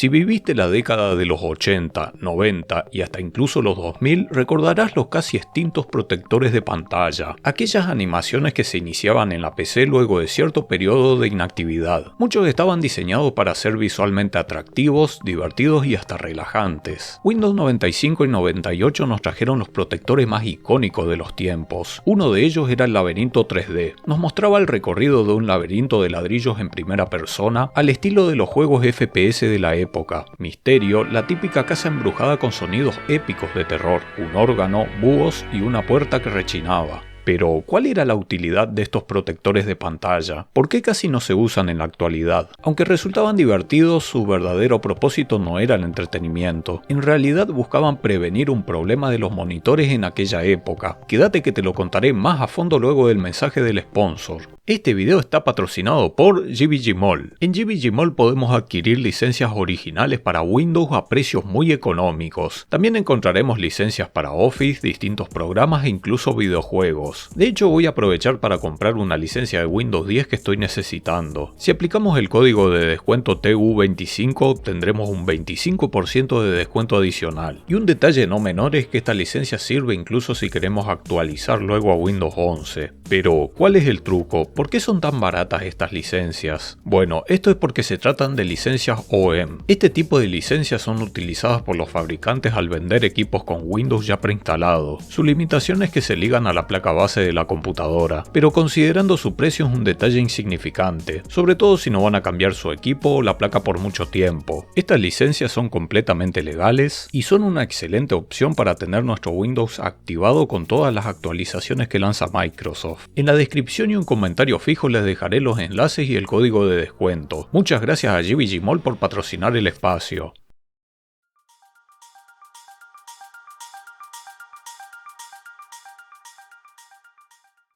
Si viviste la década de los 80, 90 y hasta incluso los 2000, recordarás los casi extintos protectores de pantalla, aquellas animaciones que se iniciaban en la PC luego de cierto periodo de inactividad. Muchos estaban diseñados para ser visualmente atractivos, divertidos y hasta relajantes. Windows 95 y 98 nos trajeron los protectores más icónicos de los tiempos. Uno de ellos era el laberinto 3D. Nos mostraba el recorrido de un laberinto de ladrillos en primera persona, al estilo de los juegos FPS de la época. Misterio, la típica casa embrujada con sonidos épicos de terror, un órgano, búhos y una puerta que rechinaba. Pero, ¿cuál era la utilidad de estos protectores de pantalla? ¿Por qué casi no se usan en la actualidad? Aunque resultaban divertidos, su verdadero propósito no era el entretenimiento. En realidad buscaban prevenir un problema de los monitores en aquella época. Quédate que te lo contaré más a fondo luego del mensaje del sponsor. Este video está patrocinado por GVG Mall. En GVG Mall podemos adquirir licencias originales para Windows a precios muy económicos. También encontraremos licencias para Office, distintos programas e incluso videojuegos. De hecho, voy a aprovechar para comprar una licencia de Windows 10 que estoy necesitando. Si aplicamos el código de descuento TU25 obtendremos un 25% de descuento adicional. Y un detalle no menor es que esta licencia sirve incluso si queremos actualizar luego a Windows 11. Pero, ¿cuál es el truco? ¿Por qué son tan baratas estas licencias? Bueno, esto es porque se tratan de licencias OEM. Este tipo de licencias son utilizadas por los fabricantes al vender equipos con Windows ya preinstalado. Su limitación es que se ligan a la placa base de la computadora, pero considerando su precio es un detalle insignificante, sobre todo si no van a cambiar su equipo o la placa por mucho tiempo. Estas licencias son completamente legales y son una excelente opción para tener nuestro Windows activado con todas las actualizaciones que lanza Microsoft. En la descripción y un comentario fijo les dejaré los enlaces y el código de descuento. Muchas gracias a GVG Mall por patrocinar el espacio.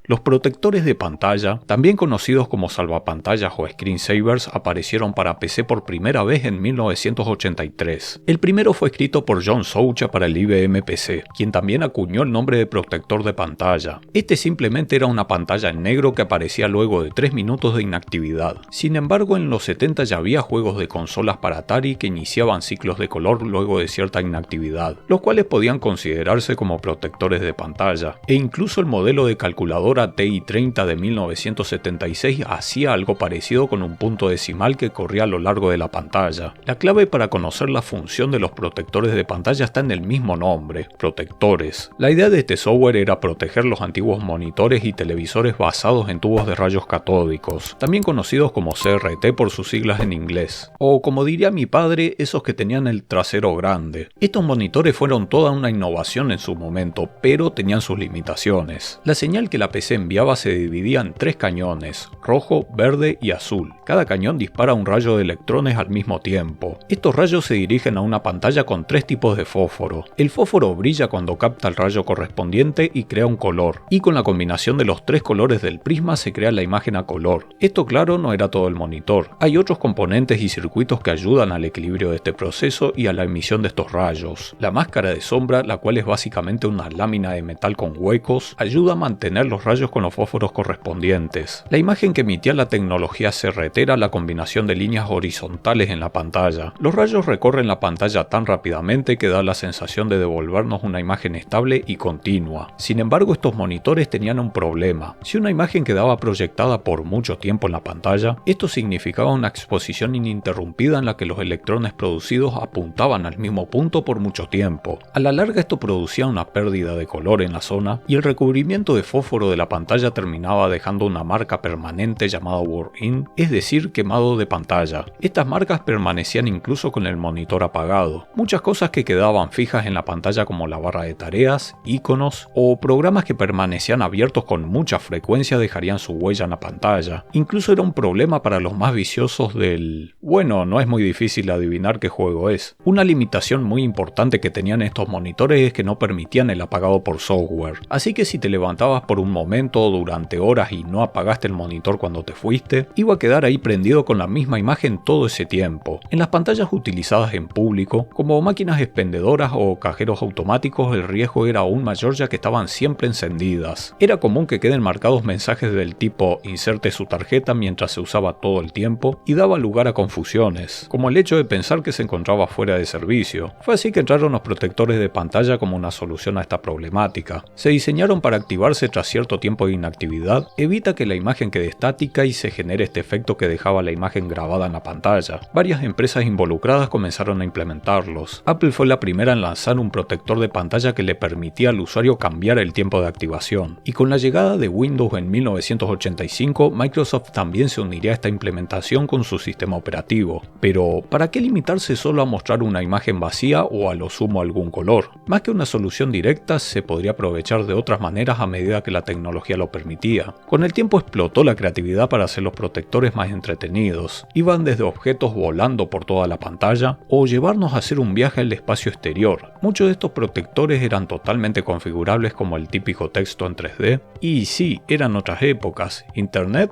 Los protectores de pantalla, también conocidos como salvapantallas o screensavers, aparecieron para PC por primera vez en 1983. El primero fue escrito por John Soucha para el IBM PC, quien también acuñó el nombre de protector de pantalla. Este simplemente era una pantalla en negro que aparecía luego de 3 minutos de inactividad. Sin embargo, en los 70 ya había juegos de consolas para Atari que iniciaban ciclos de color luego de cierta inactividad, los cuales podían considerarse como protectores de pantalla, e incluso el modelo de calculadora TI-30 de 1976 hacía algo parecido con un punto decimal que corría a lo largo de la pantalla. La clave para conocer la función de los protectores de pantalla está en el mismo nombre, protectores. La idea de este software era proteger los antiguos monitores y televisores basados en tubos de rayos catódicos, también conocidos como CRT por sus siglas en inglés, o como diría mi padre, esos que tenían el trasero grande. Estos monitores fueron toda una innovación en su momento, pero tenían sus limitaciones. La señal que la PC enviaba se dividía en 3 cañones, rojo, verde y azul. Cada cañón dispara un rayo de electrones al mismo tiempo. Estos rayos se dirigen a una pantalla con 3 tipos de fósforo. El fósforo brilla cuando capta el rayo correspondiente y crea un color, y con la combinación de los 3 colores del prisma se crea la imagen a color. Esto, claro, no era todo el monitor. Hay otros componentes y circuitos que ayudan al equilibrio de este proceso y a la emisión de estos rayos. La máscara de sombra, la cual es básicamente una lámina de metal con huecos, ayuda a mantener los rayos con los fósforos correspondientes. La imagen que emitía la tecnología CRT era la combinación de líneas horizontales en la pantalla. Los rayos recorren la pantalla tan rápidamente que da la sensación de devolvernos una imagen estable y continua. Sin embargo, estos monitores tenían un problema. Si una imagen quedaba proyectada por mucho tiempo en la pantalla, esto significaba una exposición ininterrumpida en la que los electrones producidos apuntaban al mismo punto por mucho tiempo. A la larga esto producía una pérdida de color en la zona y el recubrimiento de fósforo de la pantalla terminaba dejando una marca permanente llamada Burn-in, es decir, quemado de pantalla. Estas marcas permanecían incluso con el monitor apagado. Muchas cosas que quedaban fijas en la pantalla como la barra de tareas, iconos o programas que permanecían abiertos con mucha frecuencia dejarían su huella en la pantalla. Incluso era un problema para los más viciosos del... Bueno, no es muy difícil adivinar qué juego es. Una limitación muy importante que tenían estos monitores es que no permitían el apagado por software. Así que si te levantabas por un momento momento durante horas y no apagaste el monitor cuando te fuiste, iba a quedar ahí prendido con la misma imagen todo ese tiempo. En las pantallas utilizadas en público, como máquinas expendedoras o cajeros automáticos, el riesgo era aún mayor ya que estaban siempre encendidas. Era común que queden marcados mensajes del tipo inserte su tarjeta mientras se usaba todo el tiempo y daba lugar a confusiones, como el hecho de pensar que se encontraba fuera de servicio. Fue así que entraron los protectores de pantalla como una solución a esta problemática. Se diseñaron para activarse tras cierto tiempo de inactividad, evita que la imagen quede estática y se genere este efecto que dejaba la imagen grabada en la pantalla. Varias empresas involucradas comenzaron a implementarlos. Apple fue la primera en lanzar un protector de pantalla que le permitía al usuario cambiar el tiempo de activación. Y con la llegada de Windows en 1985, Microsoft también se uniría a esta implementación con su sistema operativo. Pero, ¿para qué limitarse solo a mostrar una imagen vacía o a lo sumo algún color? Más que una solución directa, se podría aprovechar de otras maneras a medida que la tecnología lo permitía. Con el tiempo explotó la creatividad para hacer los protectores más entretenidos. Iban desde objetos volando por toda la pantalla o llevarnos a hacer un viaje al espacio exterior. Muchos de estos protectores eran totalmente configurables como el típico texto en 3D. Y sí, eran otras épocas. Internet,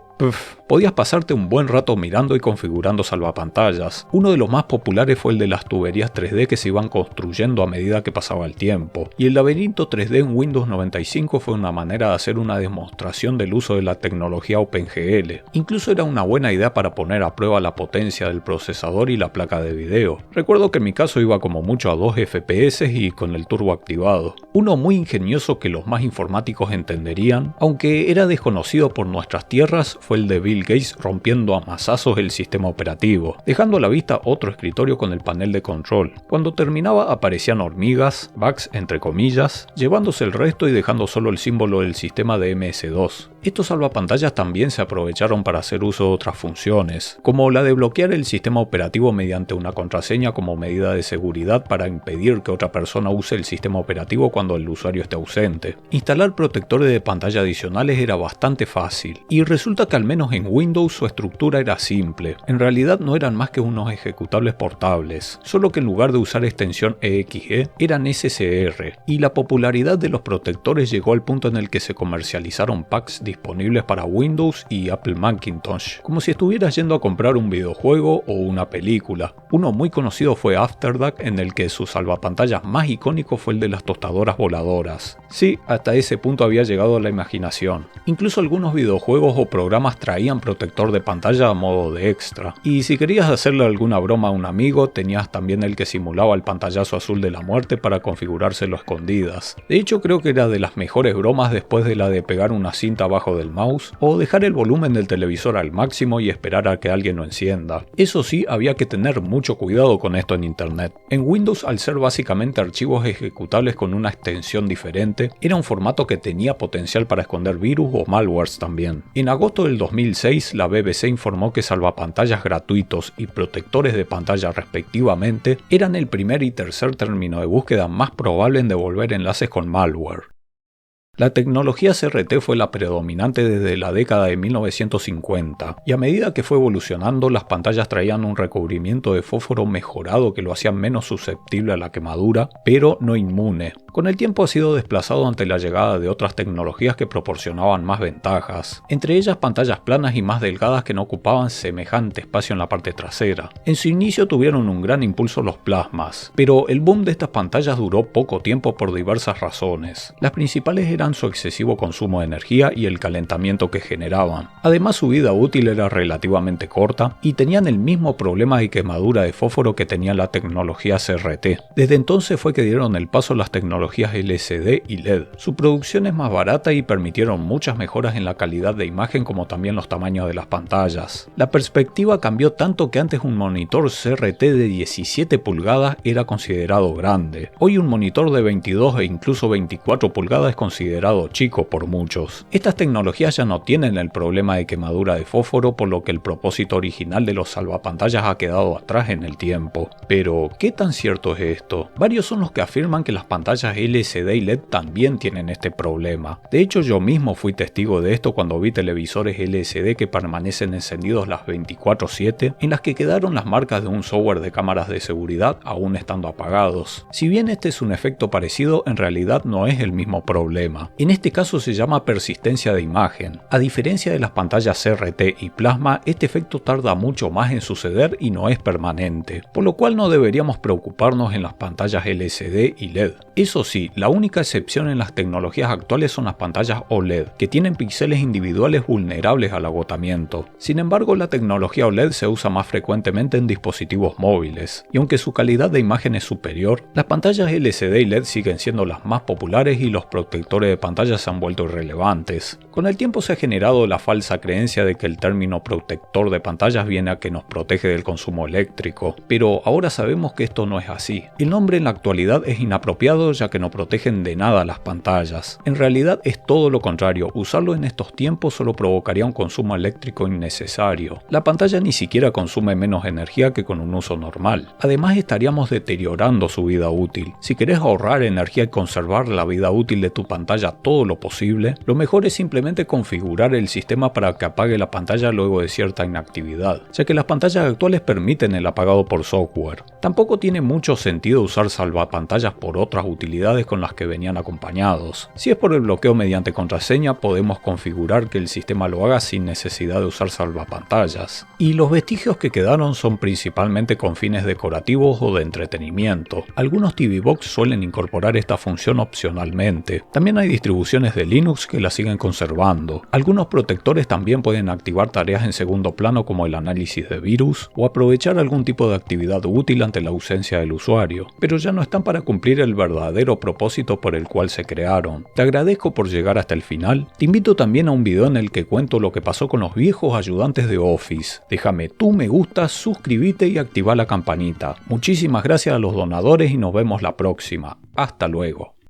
podías pasarte un buen rato mirando y configurando salvapantallas. Uno de los más populares fue el de las tuberías 3D que se iban construyendo a medida que pasaba el tiempo. Y el laberinto 3D en Windows 95 fue una manera de hacer una demostración del uso de la tecnología OpenGL. Incluso era una buena idea para poner a prueba la potencia del procesador y la placa de video. Recuerdo que en mi caso iba como mucho a 2 FPS y con el turbo activado. Uno muy ingenioso que los más informáticos entenderían, aunque era desconocido por nuestras tierras, fue el de Bill Gates rompiendo a mazazos el sistema operativo, dejando a la vista otro escritorio con el panel de control. Cuando terminaba aparecían hormigas, bugs entre comillas, llevándose el resto y dejando solo el símbolo del sistema de MS2. Estos salvapantallas también se aprovecharon para hacer uso de otras funciones, como la de bloquear el sistema operativo mediante una contraseña como medida de seguridad para impedir que otra persona use el sistema operativo cuando el usuario esté ausente. Instalar protectores de pantalla adicionales era bastante fácil, y resulta que al menos en Windows su estructura era simple. En realidad no eran más que unos ejecutables portables, solo que en lugar de usar extensión EXE eran SSR, y la popularidad de los protectores llegó al punto en el que se comercializaron packs disponibles para Windows y Apple Macintosh, como si estuvieras yendo a comprar un videojuego o una película. Uno muy conocido fue After Dark, en el que su salvapantallas más icónico fue el de las tostadoras voladoras. Sí, hasta ese punto había llegado la imaginación. Incluso algunos videojuegos o programas traían protector de pantalla a modo de extra. Y si querías hacerle alguna broma a un amigo, tenías también el que simulaba el pantallazo azul de la muerte para configurárselo a escondidas. De hecho, creo que era de las mejores bromas después de la de pegar una cinta abajo del mouse o dejar el volumen del televisor al máximo y esperar a que alguien lo encienda. Eso sí, había que tener mucho cuidado con esto en internet. En Windows, al ser básicamente archivos ejecutables con una extensión diferente, era un formato que tenía potencial para esconder virus o malwares también. En agosto del 2006, la BBC informó que salvapantallas gratuitos y protectores de pantalla respectivamente eran el primer y tercer término de búsqueda más probable en devolver enlaces con malware. La tecnología CRT fue la predominante desde la década de 1950, y a medida que fue evolucionando, las pantallas traían un recubrimiento de fósforo mejorado que lo hacía menos susceptible a la quemadura, pero no inmune. Con el tiempo ha sido desplazado ante la llegada de otras tecnologías que proporcionaban más ventajas, entre ellas pantallas planas y más delgadas que no ocupaban semejante espacio en la parte trasera. En su inicio tuvieron un gran impulso los plasmas, pero el boom de estas pantallas duró poco tiempo por diversas razones. Las principales eran su excesivo consumo de energía y el calentamiento que generaban. Además, su vida útil era relativamente corta y tenían el mismo problema de quemadura de fósforo que tenía la tecnología CRT. Desde entonces fue que dieron el paso a las tecnologías LCD y LED. Su producción es más barata y permitieron muchas mejoras en la calidad de imagen como también los tamaños de las pantallas. La perspectiva cambió tanto que antes un monitor CRT de 17 pulgadas era considerado grande. Hoy un monitor de 22 e incluso 24 pulgadas es considerado chico por muchos. Estas tecnologías ya no tienen el problema de quemadura de fósforo, por lo que el propósito original de los salvapantallas ha quedado atrás en el tiempo. Pero, ¿qué tan cierto es esto? Varios son los que afirman que las pantallas LCD y LED también tienen este problema. De hecho, yo mismo fui testigo de esto cuando vi televisores LCD que permanecen encendidos las 24/7, en las que quedaron las marcas de un software de cámaras de seguridad aún estando apagados. Si bien este es un efecto parecido, en realidad no es el mismo problema. plasma. En este caso se llama persistencia de imagen. A diferencia de las pantallas CRT y plasma, este efecto tarda mucho más en suceder y no es permanente, por lo cual no deberíamos preocuparnos en las pantallas LCD y LED. Eso sí, la única excepción en las tecnologías actuales son las pantallas OLED, que tienen píxeles individuales vulnerables al agotamiento. Sin embargo, la tecnología OLED se usa más frecuentemente en dispositivos móviles, y aunque su calidad de imagen es superior, las pantallas LCD y LED siguen siendo las más populares y los protectores de pantalla se han vuelto irrelevantes. Con el tiempo se ha generado la falsa creencia de que el término protector de pantallas viene a que nos protege del consumo eléctrico, pero ahora sabemos que esto no es así. El nombre en la actualidad es inapropiado ya que no protegen de nada las pantallas. En realidad es todo lo contrario, usarlo en estos tiempos solo provocaría un consumo eléctrico innecesario. La pantalla ni siquiera consume menos energía que con un uso normal. Además estaríamos deteriorando su vida útil. Si querés ahorrar energía y conservar la vida útil de tu pantalla todo lo posible, lo mejor es simplemente configurar el sistema para que apague la pantalla luego de cierta inactividad, ya que las pantallas actuales permiten el apagado por software. Tampoco tiene mucho sentido usar salvapantallas por otras utilidades con las que venían acompañados. Si es por el bloqueo mediante contraseña, podemos configurar que el sistema lo haga sin necesidad de usar salvapantallas. Y los vestigios que quedaron son principalmente con fines decorativos o de entretenimiento. Algunos TV Box suelen incorporar esta función opcionalmente. También hay distribuciones de Linux que la siguen conservando. Algunos protectores también pueden activar tareas en segundo plano como el análisis de virus o aprovechar algún tipo de actividad útil ante la ausencia del usuario, pero ya no están para cumplir el verdadero propósito por el cual se crearon. Te agradezco por llegar hasta el final. Te invito también a un video en el que cuento lo que pasó con los viejos ayudantes de Office. Déjame tu me gusta, suscríbete y activa la campanita. Muchísimas gracias a los donadores y nos vemos la próxima. Hasta luego.